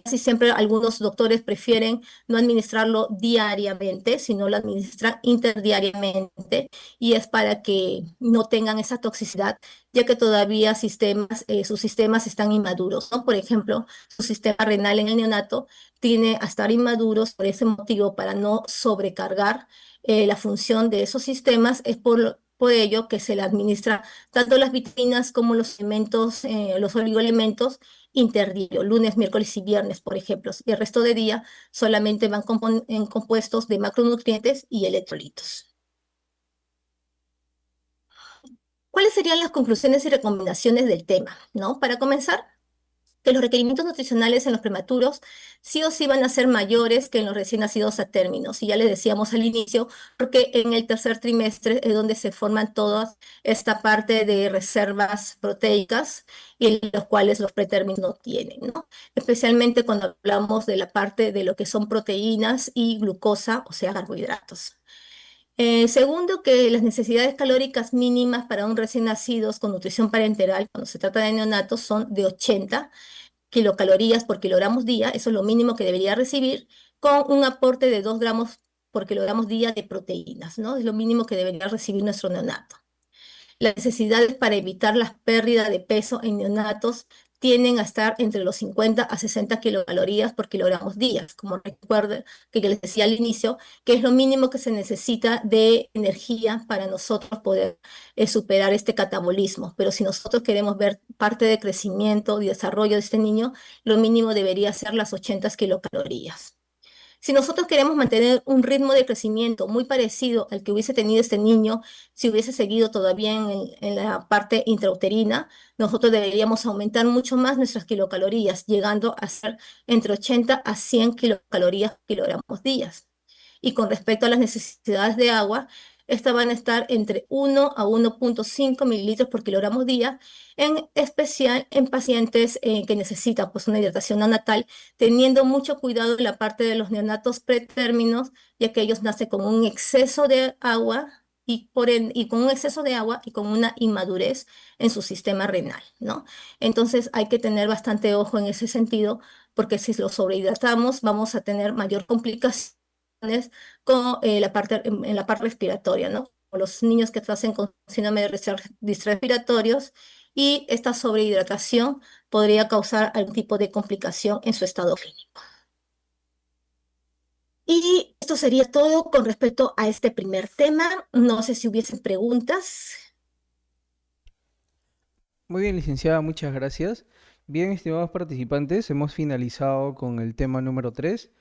Casi siempre algunos doctores prefieren no administrarlo diariamente, sino lo administran interdiariamente y es para que no tengan esa toxicidad, ya que todavía sus sistemas están inmaduros, ¿no? Por ejemplo, su sistema renal en el neonato tiene a estar inmaduros por ese motivo, para no sobrecargar la función de esos sistemas, es por ello que se le administra tanto las vitaminas como los elementos, los oligoelementos interdiario, lunes, miércoles y viernes, por ejemplo, y el resto de día solamente van en compuestos de macronutrientes y electrolitos. ¿Cuáles serían las conclusiones y recomendaciones del tema? ¿No? Para comenzar, que los requerimientos nutricionales en los prematuros sí o sí van a ser mayores que en los recién nacidos a términos. Y ya les decíamos al inicio, porque en el tercer trimestre es donde se forman toda esta parte de reservas proteicas y los cuales los pretérminos no tienen, ¿no? Especialmente cuando hablamos de la parte de lo que son proteínas y glucosa, o sea, carbohidratos. Segundo, que las necesidades calóricas mínimas para un recién nacidos con nutrición parenteral, cuando se trata de neonatos, son de 80 kilocalorías por kilogramos día, eso es lo mínimo que debería recibir, con un aporte de 2 gramos por kilogramos día de proteínas, ¿no? Es lo mínimo que debería recibir nuestro neonato. Las necesidades para evitar la pérdida de peso en neonatos tienden a estar entre los 50 a 60 kilocalorías por kilogramos día. Como recuerden que les decía al inicio, que es lo mínimo que se necesita de energía para nosotros poder superar este catabolismo. Pero si nosotros queremos ver parte de crecimiento y desarrollo de este niño, lo mínimo debería ser las 80 kilocalorías. Si nosotros queremos mantener un ritmo de crecimiento muy parecido al que hubiese tenido este niño, si hubiese seguido todavía en la parte intrauterina, nosotros deberíamos aumentar mucho más nuestras kilocalorías, llegando a ser entre 80 a 100 kilocalorías por kilogramos días. Y con respecto a las necesidades de agua, estas van a estar entre 1 a 1,5 mililitros por kilogramo día, en especial en pacientes que necesitan pues, una hidratación neonatal, teniendo mucho cuidado en la parte de los neonatos pretérminos, ya que ellos nacen con un exceso de agua y con un exceso de agua y con una inmadurez en su sistema renal, ¿no? Entonces hay que tener bastante ojo en ese sentido, porque si lo sobrehidratamos vamos a tener mayor complicación con en la parte respiratoria, ¿no? O los niños que nacen con síndrome de respiratorios y esta sobrehidratación podría causar algún tipo de complicación en su estado clínico. Y esto sería todo con respecto a este primer tema. No sé si hubiesen preguntas. Muy bien, licenciada, muchas gracias. Bien, estimados participantes, hemos finalizado con el tema número 3.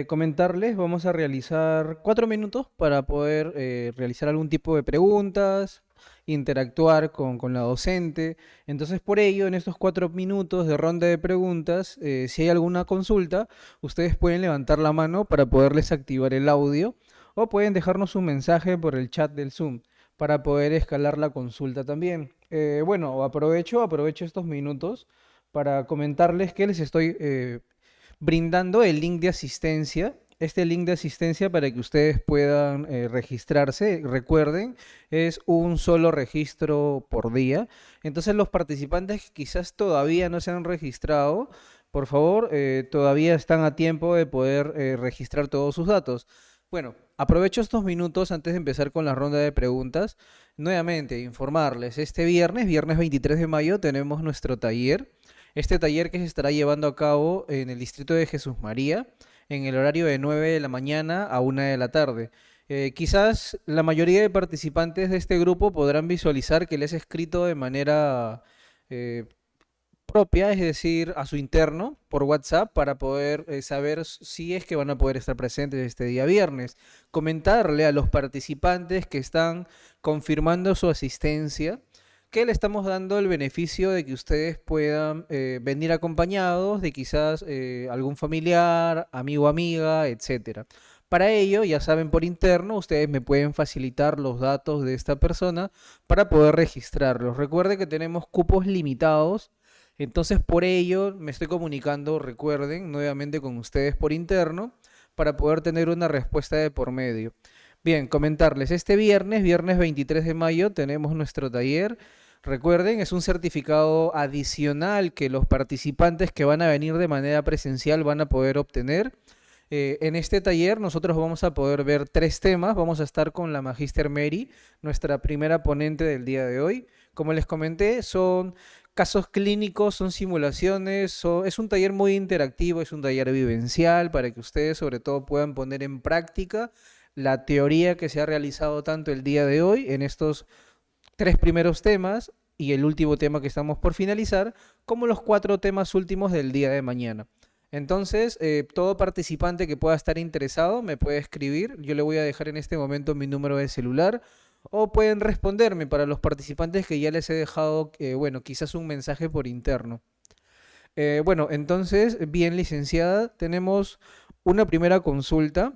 Comentarles, vamos a realizar 4 minutos para poder realizar algún tipo de preguntas, interactuar con la docente. Entonces, por ello, en estos 4 minutos de ronda de preguntas, si hay alguna consulta, ustedes pueden levantar la mano para poderles activar el audio o pueden dejarnos un mensaje por el chat del Zoom para poder escalar la consulta también. Bueno, aprovecho estos minutos para comentarles que les estoy brindando el link de asistencia. Este link de asistencia para que ustedes puedan registrarse. Recuerden, es un solo registro por día. Entonces los participantes que quizás todavía no se han registrado, por favor, todavía están a tiempo de poder registrar todos sus datos. Bueno, aprovecho estos minutos antes de empezar con la ronda de preguntas. Nuevamente, informarles, este viernes 23 de mayo, tenemos nuestro taller. Este taller que se estará llevando a cabo en el distrito de Jesús María, en el horario de 9 de la mañana a 1 de la tarde. Quizás la mayoría de participantes de este grupo podrán visualizar que les he escrito de manera eh, propia, es decir, a su interno por WhatsApp para poder saber si es que van a poder estar presentes este día viernes. Comentarle a los participantes que están confirmando su asistencia que le estamos dando el beneficio de que ustedes puedan venir acompañados de quizás algún familiar, amigo, amiga, etcétera. Para ello, ya saben, por interno, ustedes me pueden facilitar los datos de esta persona para poder registrarlos. Recuerde que tenemos cupos limitados, entonces por ello me estoy comunicando, recuerden, nuevamente con ustedes por interno para poder tener una respuesta de por medio. Bien, comentarles, este viernes 23 de mayo, tenemos nuestro taller. Recuerden, es un certificado adicional que los participantes que van a venir de manera presencial van a poder obtener. En este taller nosotros vamos a poder ver 3 temas. Vamos a estar con la Magíster Mary, nuestra primera ponente del día de hoy. Como les comenté, son casos clínicos, son simulaciones, es un taller muy interactivo, es un taller vivencial para que ustedes sobre todo puedan poner en práctica la teoría que se ha realizado tanto el día de hoy en estos 3 primeros temas y el último tema que estamos por finalizar, como los 4 temas últimos del día de mañana. Entonces, todo participante que pueda estar interesado me puede escribir. Yo le voy a dejar en este momento mi número de celular. O pueden responderme para los participantes que ya les he dejado, bueno, quizás un mensaje por interno. Bueno, entonces, bien, licenciada, tenemos una primera consulta.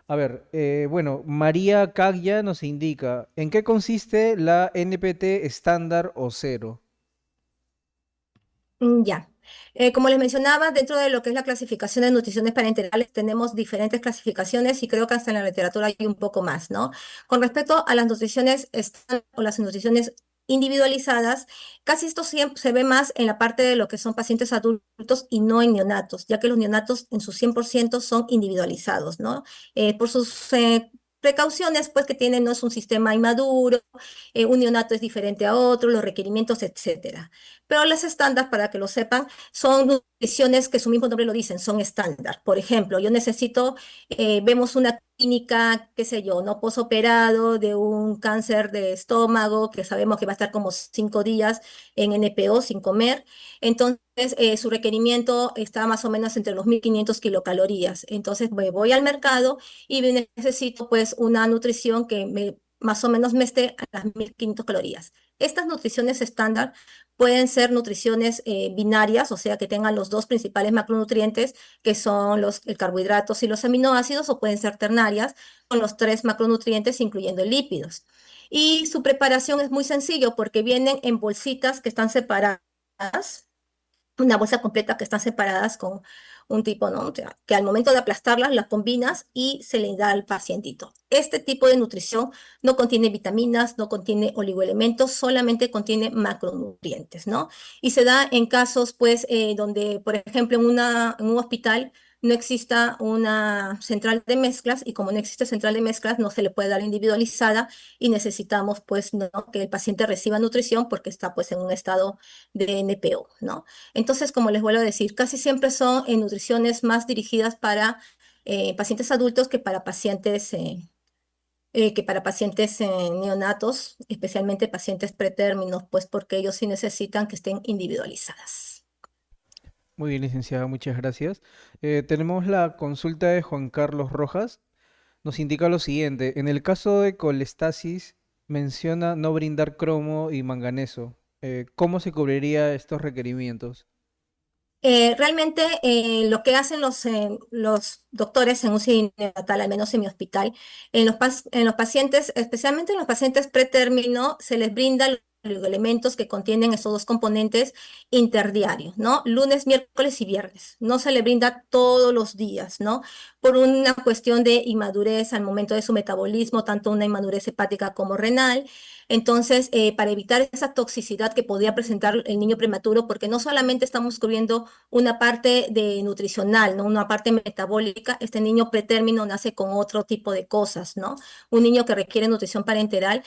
A ver, bueno, María Caglia nos indica, ¿en qué consiste la NPT estándar o cero? Ya. Como les mencionaba, dentro de lo que es la clasificación de nutriciones parenterales, tenemos diferentes clasificaciones y creo que hasta en la literatura hay un poco más, ¿no? Con respecto a las nutriciones estándar o las nutriciones individualizadas, casi esto siempre se ve más en la parte de lo que son pacientes adultos y no en neonatos, ya que los neonatos en su 100% son individualizados, ¿no? Por sus precauciones, pues que tienen, no es un sistema inmaduro, un neonato es diferente a otro, los requerimientos, etcétera. Pero las estándar, para que lo sepan, son nutriciones que su mismo nombre lo dicen, son estándar. Por ejemplo, yo necesito, vemos una clínica, qué sé yo, no posoperado de un cáncer de estómago, que sabemos que va a estar como 5 días en NPO sin comer. Entonces, su requerimiento está más o menos entre los 1500 kilocalorías. Entonces, me voy al mercado y necesito pues una nutrición que más o menos me esté a las 1500 calorías. Estas nutriciones estándar pueden ser nutriciones binarias, o sea, que tengan los dos principales macronutrientes, que son los carbohidratos y los aminoácidos, o pueden ser ternarias, con los tres macronutrientes, incluyendo lípidos. Y su preparación es muy sencillo porque vienen en bolsitas que están separadas, una bolsa completa que están separadas con un tipo, ¿no? O sea, que al momento de aplastarlas, las combinas y se le da al pacientito. Este tipo de nutrición no contiene vitaminas, no contiene oligoelementos, solamente contiene macronutrientes, ¿no? Y se da en casos, pues, donde, por ejemplo, en un hospital no exista una central de mezclas y como no existe central de mezclas, no se le puede dar individualizada y necesitamos, pues, ¿no? que el paciente reciba nutrición porque está, pues, en un estado de NPO, ¿no? Entonces, como les vuelvo a decir, casi siempre son en nutriciones más dirigidas para pacientes adultos que para pacientes neonatos, especialmente pacientes pretérminos, pues porque ellos sí necesitan que estén individualizadas. Muy bien, licenciada, muchas gracias. Tenemos la consulta de Juan Carlos Rojas. Nos indica lo siguiente, en el caso de colestasis, menciona no brindar cromo y manganeso. ¿Cómo se cubriría estos requerimientos? Realmente lo que hacen los doctores en UCI neonatal, al menos en mi hospital, en los pacientes, especialmente en los pacientes pretérmino, se les brinda los elementos que contienen esos dos componentes interdiarios, ¿no? Lunes, miércoles y viernes. No se le brinda todos los días, ¿no? Por una cuestión de inmadurez al momento de su metabolismo, tanto una inmadurez hepática como renal. Entonces, para evitar esa toxicidad que podría presentar el niño prematuro, porque no solamente estamos cubriendo una parte de nutricional, ¿no? Una parte metabólica. Este niño pretérmino nace con otro tipo de cosas, ¿no? Un niño que requiere nutrición parenteral,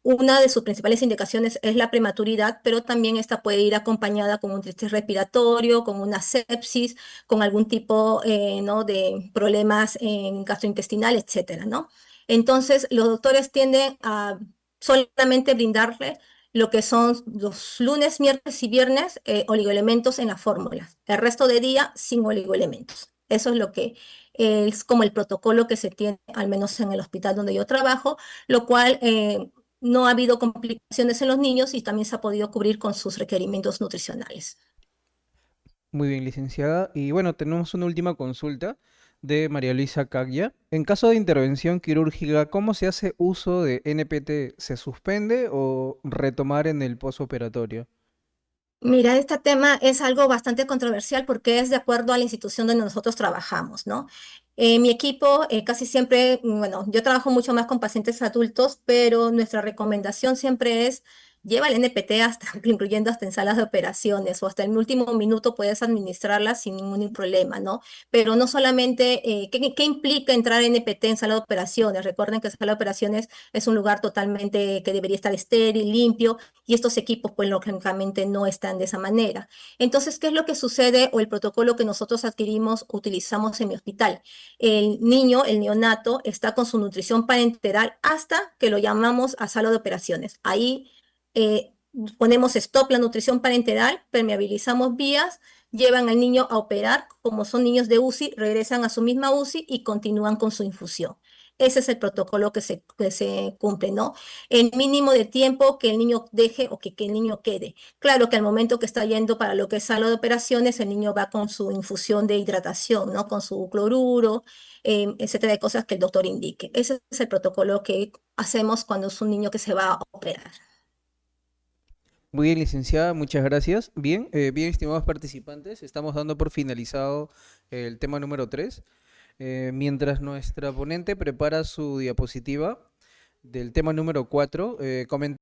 una de sus principales indicaciones es la prematuridad, pero también esta puede ir acompañada con un distrés respiratorio, con una sepsis, con algún tipo ¿no? de problemas gastrointestinal, etcétera, ¿no? Entonces, los doctores tienden a solamente brindarle lo que son los lunes, miércoles y viernes, oligoelementos en las fórmulas. El resto de día sin oligoelementos. Eso es lo que es como el protocolo que se tiene, al menos en el hospital donde yo trabajo, lo cual no ha habido complicaciones en los niños y también se ha podido cubrir con sus requerimientos nutricionales. Muy bien, licenciada. Y bueno, tenemos una última consulta de María Luisa Caglia. En caso de intervención quirúrgica, ¿cómo se hace uso de NPT? ¿Se suspende o retomar en el posoperatorio? Mira, este tema es algo bastante controversial porque es de acuerdo a la institución donde nosotros trabajamos, ¿no? Mi equipo casi siempre, bueno, yo trabajo mucho más con pacientes adultos, pero nuestra recomendación siempre es lleva el NPT hasta, incluyendo hasta en salas de operaciones o hasta el último minuto puedes administrarla sin ningún problema, ¿no? Pero no solamente, ¿qué implica entrar NPT en sala de operaciones? Recuerden que sala de operaciones es un lugar totalmente que debería estar estéril, limpio y estos equipos, pues lógicamente no están de esa manera. Entonces, ¿qué es lo que sucede o el protocolo que nosotros adquirimos, utilizamos en mi hospital? El niño, el neonato, está con su nutrición parenteral hasta que lo llamamos a sala de operaciones. Ahí eh, ponemos stop la nutrición parenteral, permeabilizamos vías, llevan al niño a operar, como son niños de UCI, regresan a su misma UCI y continúan con su infusión. Ese es el protocolo que se cumple, ¿no? El mínimo de tiempo que el niño deje o que el niño quede. Claro que al momento que está yendo para lo que es sala de operaciones, el niño va con su infusión de hidratación, ¿no? Con su cloruro, etcétera, de cosas que el doctor indique. Ese es el protocolo que hacemos cuando es un niño que se va a operar. Muy bien, licenciada, muchas gracias. Bien, bien, estimados participantes, estamos dando por finalizado el tema número 3. Mientras nuestra ponente prepara su diapositiva del tema número 4,